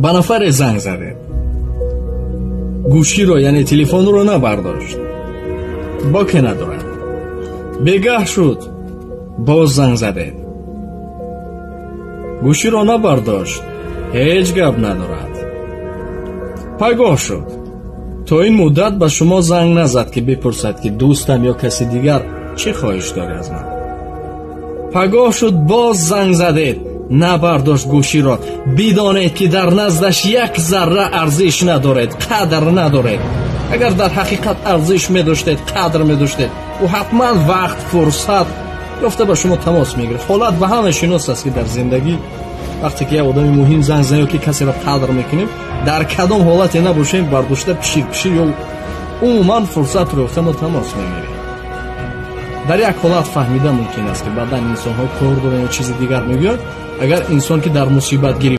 ба нафаре занг задед, гӯширо яъне телефонро набардошт, боке надорад. бегаҳ шуд, боз занг задед, гӯширо набардошт, ҳеҷ гап надорад. пагоҳ шуд, то ин муддат ба шумо занг назад ки бипурсад ки дӯстам ё каси дигар чӣ хоҳиш дорӣ аз ман. пагоҳ шуд, боз занг задед, набардошт гӯширо. бидонед ки дар наздаш як зарра арзиш надоред, қадр надоред. агар дар ҳақиқат арзиш медоштед, қадр медоштед, ӯ ҳатман вақт, фурсат ёфта ба шумо тамос мегирад. ҳолат ба ҳама шинос аст ки дар зиндагӣ вақте ки як одами муҳим занг зан ё ки касеро қадр мекунем, дар кадом ҳолате набошем, бардошта пишир ё умуман фурсатро ёфта мо тамос мегирем. дар як ҳолат фаҳмида мумкин аст ки баъдан инсонҳо кор доранд ё чизи дигар мегӯянд. агар инсон ки дар мусибат